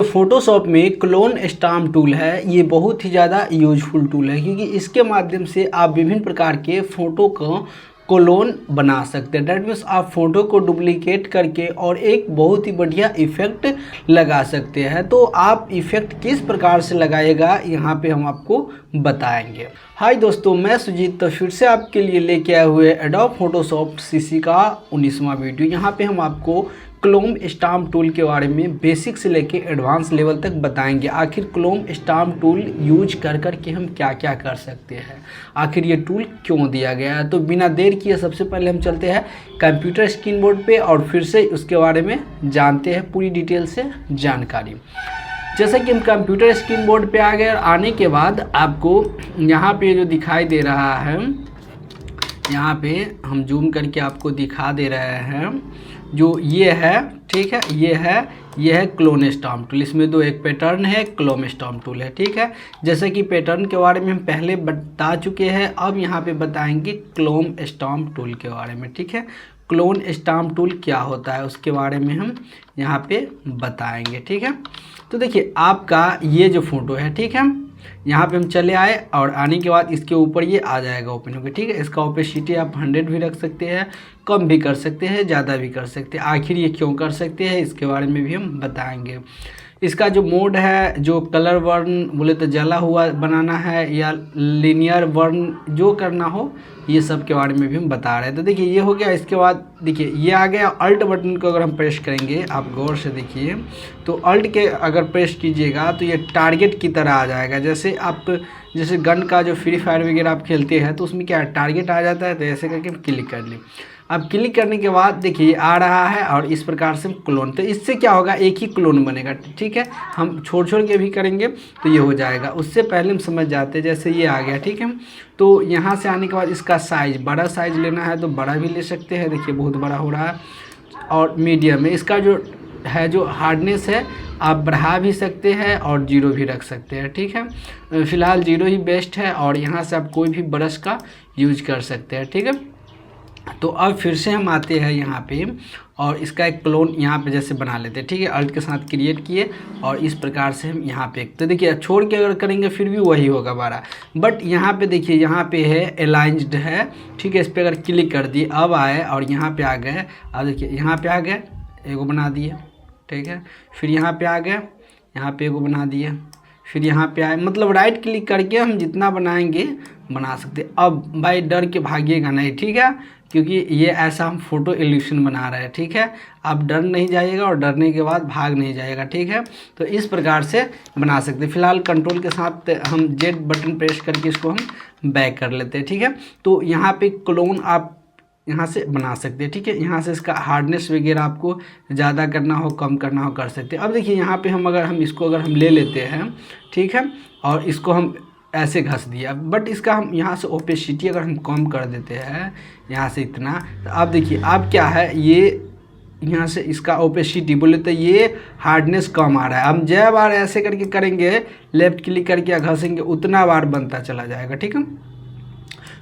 Photoshop में clone stamp tool है, ये बहुत ही ज़्यादा यूजफुल टूल है क्योंकि इसके माध्यम से आप विभिन्न प्रकार के फ़ोटो को क्लोन बना सकते हैं। डेट मीन्स आप फ़ोटो को डुप्लीकेट करके और एक बहुत ही बढ़िया इफ़ेक्ट लगा सकते हैं। तो आप इफ़ेक्ट किस प्रकार से लगाएगा यहाँ पे हम आपको बताएंगे। हाय दोस्तों, मैं सुजीत तो फिर से आपके लिए लेके आए हुए एडोब फोटोशॉप सीसी का 19वां वीडियो। यहाँ पे हम आपको क्लोन स्टाम्प टूल के बारे में बेसिक से लेके एडवांस लेवल तक बताएंगे। आखिर क्लोन स्टाम्प टूल यूज कर के हम क्या क्या कर सकते हैं, आखिर ये टूल क्यों दिया गया है। तो बिना देर किए सबसे पहले हम चलते हैं कंप्यूटर स्क्रीन बोर्ड पे और फिर से उसके बारे में जानते हैं पूरी डिटेल से जानकारी। जैसे कि हम कंप्यूटर स्क्रीन बोर्ड पे आ गए और आने के बाद आपको यहाँ पे जो दिखाई दे रहा है, यहाँ पे हम जूम करके आपको दिखा दे रहे हैं, जो ये है, ठीक है, ये है क्लोन स्टाम्प टूल। इसमें दो एक पैटर्न है, क्लोन स्टाम्प टूल है, ठीक है। जैसे कि पैटर्न के बारे में हम पहले बता चुके हैं, अब यहाँ पे बताएंगे क्लोन स्टाम्प टूल के बारे में, ठीक है। क्लोन स्टाम्प टूल क्या होता है उसके बारे में हम यहाँ पे बताएंगे, ठीक है। तो देखिए आपका ये जो फोटो है, ठीक है, यहाँ पे हम चले आए और आने के बाद इसके ऊपर ये आ जाएगा ओपन होकर, ठीक है। इसका ओपेसिटी आप 100 भी रख सकते हैं, कम भी कर सकते हैं, ज़्यादा भी कर सकते हैं। आखिर ये क्यों कर सकते हैं इसके बारे में भी हम बताएंगे। इसका जो मोड है, जो कलर वर्न बोले तो जला हुआ बनाना है या लीनियर वर्न जो करना हो, ये सब के बारे में भी हम बता रहे हैं। तो देखिए ये हो गया। इसके बाद देखिए ये आ गया। अल्ट बटन को अगर हम प्रेस करेंगे, आप गौर से देखिए, तो अल्ट के अगर प्रेस कीजिएगा तो ये टारगेट की तरह आ जाएगा। जैसे गन का जो फ्री फायर वगैरह आप खेलते हैं तो उसमें क्या टारगेट आ जाता है, तो ऐसे करके हम क्लिक कर लें। अब क्लिक करने के बाद देखिए आ रहा है और इस प्रकार से क्लोन, तो इससे क्या होगा, एक ही क्लोन बनेगा, ठीक है। हम छोड़ के भी करेंगे तो ये हो जाएगा। उससे पहले हम समझ जाते हैं, जैसे ये आ गया, ठीक है। तो यहाँ से आने के बाद इसका साइज़, बड़ा साइज़ लेना है तो बड़ा भी ले सकते हैं, देखिए बहुत बड़ा हो रहा है। और मीडियम में इसका जो है, जो हार्डनेस है, आप बढ़ा भी सकते हैं और 0 भी रख सकते हैं, ठीक है। फ़िलहाल 0 ही बेस्ट है और यहाँ से आप कोई भी ब्रश का यूज कर सकते हैं, ठीक है। तो अब फिर से हम आते हैं यहाँ पे और इसका एक क्लोन यहाँ पे जैसे बना लेते हैं, ठीक है। अल्ट के साथ क्रिएट किए और इस प्रकार से हम यहाँ पे, तो देखिए छोड़ के अगर करेंगे फिर भी वही होगा हमारा, बट यहाँ पे देखिए यहाँ पे है अलाइंस्ड है, ठीक है। इस पर अगर क्लिक कर दिए, अब आए और यहाँ पे आ गए। अब देखिए यहाँ पे आ गए, एगो बना दिए, ठीक है। फिर यहाँ पे आ गए, यहाँ पे एगो बना दिए, फिर यहाँ पे आए, मतलब राइट क्लिक करके हम जितना बनाएंगे बना सकते। अब भाई डर के भागिएगा नहीं, ठीक है, क्योंकि ये ऐसा हम फ़ोटो इल्यूशन बना रहे हैं, ठीक है। आप डर नहीं जाइएगा और डरने के बाद भाग नहीं जाइएगा, ठीक है। तो इस प्रकार से बना सकते हैं। फिलहाल कंट्रोल के साथ हम जेड बटन प्रेस करके इसको हम बैक कर लेते हैं, ठीक है। तो यहाँ पे क्लोन आप यहाँ से बना सकते हैं, ठीक है। यहाँ से इसका हार्डनेस वगैरह आपको ज़्यादा करना हो, कम करना हो, कर सकते हैं। अब देखिए यहाँ पे हम इसको अगर हम ले लेते हैं, ठीक है, और इसको हम ऐसे घस दिया, बट इसका हम यहाँ से ओपेसिटी अगर हम कम कर देते हैं यहाँ से इतना, तो अब देखिए अब क्या है, ये यहाँ से इसका ओपेसिटी बोले तो ये हार्डनेस कम आ रहा है। हम जय बार ऐसे करके करेंगे, लेफ्ट क्लिक करके या घसेंगे, उतना बार बनता चला जाएगा, ठीक है।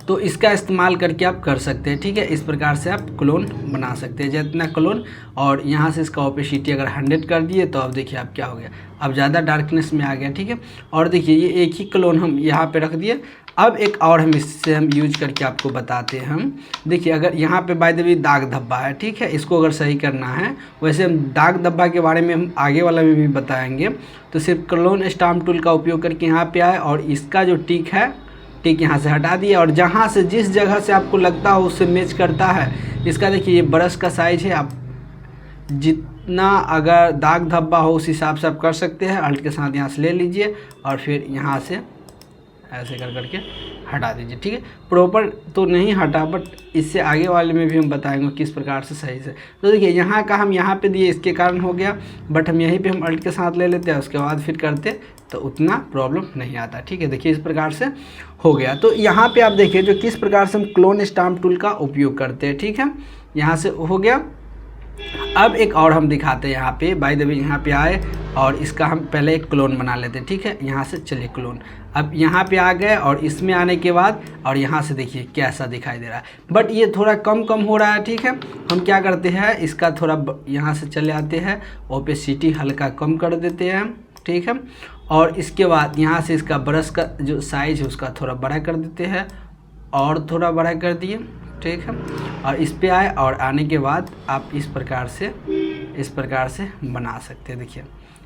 तो इसका इस्तेमाल करके आप कर सकते हैं, ठीक है। इस प्रकार से आप क्लोन बना सकते हैं, जितना क्लोन। और यहाँ से इसका ओपेसिटी अगर 100 कर दिए तो अब देखिए अब क्या हो गया, अब ज़्यादा डार्कनेस में आ गया, ठीक है। और देखिए ये एक ही क्लोन हम यहाँ पे रख दिए। अब एक और हम इससे हम यूज करके आपको बताते हैं। हम देखिए अगर यहाँ पे बाय द वे दाग धब्बा है, ठीक है, इसको अगर सही करना है, वैसे हम दाग धब्बा के बारे में हम आगे वाला में भी बताएंगे। तो सिर्फ क्लोन स्टाम्प टूल का उपयोग करके यहाँ पे आए और इसका जो टिक है, टिक यहाँ से हटा दिया और जहाँ से जिस जगह से आपको लगता हो उससे मैच करता है। इसका देखिए ये ब्रश का साइज है, आप जितना अगर दाग धब्बा हो उस हिसाब से आप कर सकते हैं। अल्ट के साथ यहाँ से ले लीजिए और फिर यहाँ से ऐसे कर करके हटा दीजिए, ठीक है। प्रॉपर तो नहीं हटा, बट इससे आगे वाले में भी हम बताएंगे किस प्रकार से सही से। तो देखिए यहाँ का हम यहाँ पे दिए, इसके कारण हो गया, बट हम यहीं पे हम अल्ट के साथ ले लेते हैं, उसके बाद फिर करते तो उतना प्रॉब्लम नहीं आता, ठीक है। देखिए इस प्रकार से हो गया। तो यहाँ पे आप देखिए जो किस प्रकार से हम क्लोन स्टाम्प टूल का उपयोग करते हैं, ठीक है। यहाँ से हो गया अब एक और हम दिखाते हैं यहाँ पे, बाय द वे यहाँ पे आए और इसका हम पहले एक क्लोन बना लेते हैं, ठीक है। यहाँ से चलिए क्लोन, अब यहाँ पे आ गए और इसमें आने के बाद और यहाँ से देखिए कैसा दिखाई दे रहा है, बट ये थोड़ा कम हो रहा है, ठीक है। हम क्या करते हैं, इसका थोड़ा यहाँ से चले आते हैं, ओपेसिटी हल्का कम कर देते हैं, ठीक है। और इसके बाद यहाँ से इसका ब्रश का जो साइज है उसका थोड़ा बड़ा कर देते हैं, और थोड़ा बड़ा कर दिए, ठीक है। और इस पे आए और आने के बाद आप इस प्रकार से बना सकते हैं, देखिए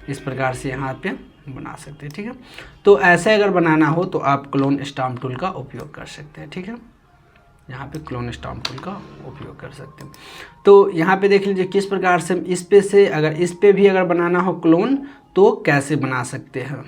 इस प्रकार से यहाँ पे बना सकते हैं, ठीक है। तो ऐसे अगर बनाना हो तो आप क्लोन स्टाम्प टूल का उपयोग कर सकते हैं, ठीक है। यहाँ पे क्लोन स्टाम्प टूल का उपयोग कर सकते हैं। तो यहाँ पे देख लीजिए किस प्रकार से हम इस पे से अगर इस पे भी अगर बनाना हो क्लोन तो कैसे बना सकते हैं।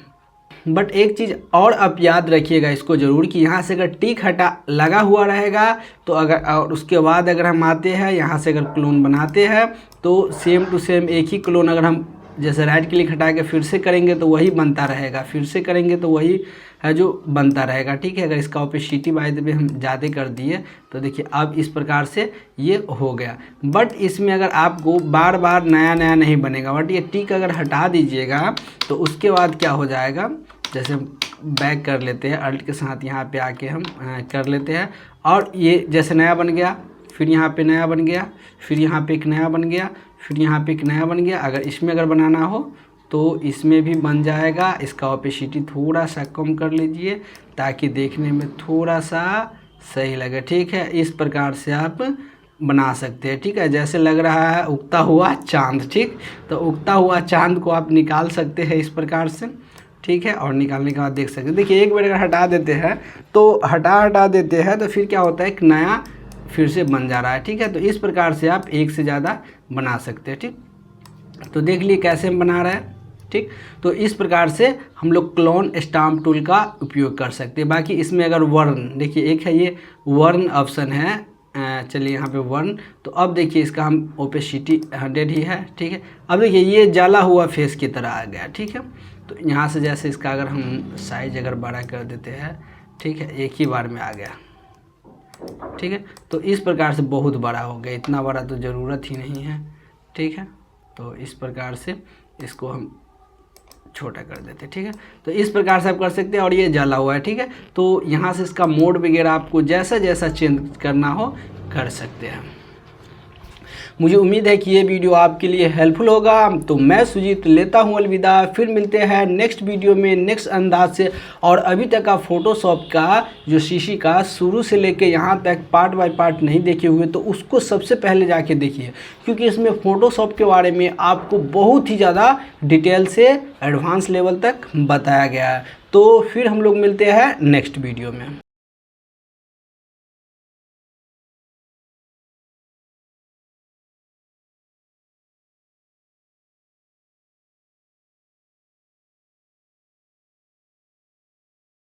बट एक चीज़ और आप याद रखिएगा इसको ज़रूर कि यहाँ से अगर टिक हटा लगा हुआ रहेगा तो अगर और उसके बाद अगर हम आते हैं यहाँ से अगर क्लोन बनाते हैं तो सेम टू सेम एक ही क्लोन अगर हम जैसे राइट क्लिक हटा के फिर से करेंगे तो वही बनता रहेगा, फिर से करेंगे तो वही है जो बनता रहेगा, ठीक है। अगर इसका ओपेसिटी बाय द वे हम ज़्यादा कर दिए तो देखिए अब इस प्रकार से ये हो गया। बट इसमें अगर आपको बार बार नया नहीं बनेगा, बट ये टिक अगर हटा दीजिएगा तो उसके बाद क्या हो जाएगा, जैसे बैक कर लेते हैं अल्ट के साथ यहाँ पे आके हम कर लेते हैं और ये जैसे नया बन गया, फिर यहाँ पे नया बन गया, फिर यहाँ पे एक नया बन गया, फिर यहाँ पे एक नया बन गया। अगर इसमें अगर बनाना हो तो इसमें भी बन जाएगा। इसका ओपेसिटी थोड़ा सा कम कर लीजिए ताकि देखने में थोड़ा सा सही लगे, ठीक है। इस प्रकार से आप बना सकते हैं, ठीक है। जैसे लग रहा है उगता हुआ चाँद, ठीक, तो उगता हुआ चाँद को आप निकाल सकते हैं इस प्रकार से, ठीक है। और निकालने के बाद देख सकते हैं, देखिए एक बार अगर हटा देते हैं तो हटा देते हैं तो फिर क्या होता है, एक नया फिर से बन जा रहा है, ठीक है। तो इस प्रकार से आप एक से ज़्यादा बना सकते हैं, ठीक। तो देख लिए कैसे हम बना रहे हैं, ठीक। तो इस प्रकार से हम लोग क्लोन स्टाम्प टूल का उपयोग कर सकते हैं। बाकी इसमें अगर वर्ण देखिए, एक है ये वर्ण ऑप्शन है, चलिए यहाँ पे वर्ण, तो अब देखिए इसका हम ओपेसिटी 100 ही है, ठीक है। अब देखिए ये जला हुआ फेस की तरह आ गया, ठीक है। तो यहाँ से जैसे इसका अगर हम साइज अगर बड़ा कर देते हैं, ठीक है, एक ही बार में आ गया, ठीक है। तो इस प्रकार से बहुत बड़ा हो गया, इतना बड़ा तो ज़रूरत ही नहीं है, ठीक है। तो इस प्रकार से इसको हम छोटा कर देते हैं, ठीक है। तो इस प्रकार से आप कर सकते हैं और ये जला हुआ है, ठीक है। तो यहाँ से इसका मोड वगैरह आपको जैसा चेंज करना हो कर सकते हैं। मुझे उम्मीद है कि ये वीडियो आपके लिए हेल्पफुल होगा। तो मैं सुजीत लेता हूँ अलविदा, फिर मिलते हैं नेक्स्ट वीडियो में नेक्स्ट अंदाज से। और अभी तक आप फोटोशॉप का जो सीसी का शुरू से लेके यहाँ तक पार्ट बाय पार्ट नहीं देखे हुए तो उसको सबसे पहले जाके देखिए, क्योंकि इसमें फ़ोटोशॉप के बारे में आपको बहुत ही ज़्यादा डिटेल से एडवांस लेवल तक बताया गया है। तो फिर हम लोग मिलते हैं नेक्स्ट वीडियो में।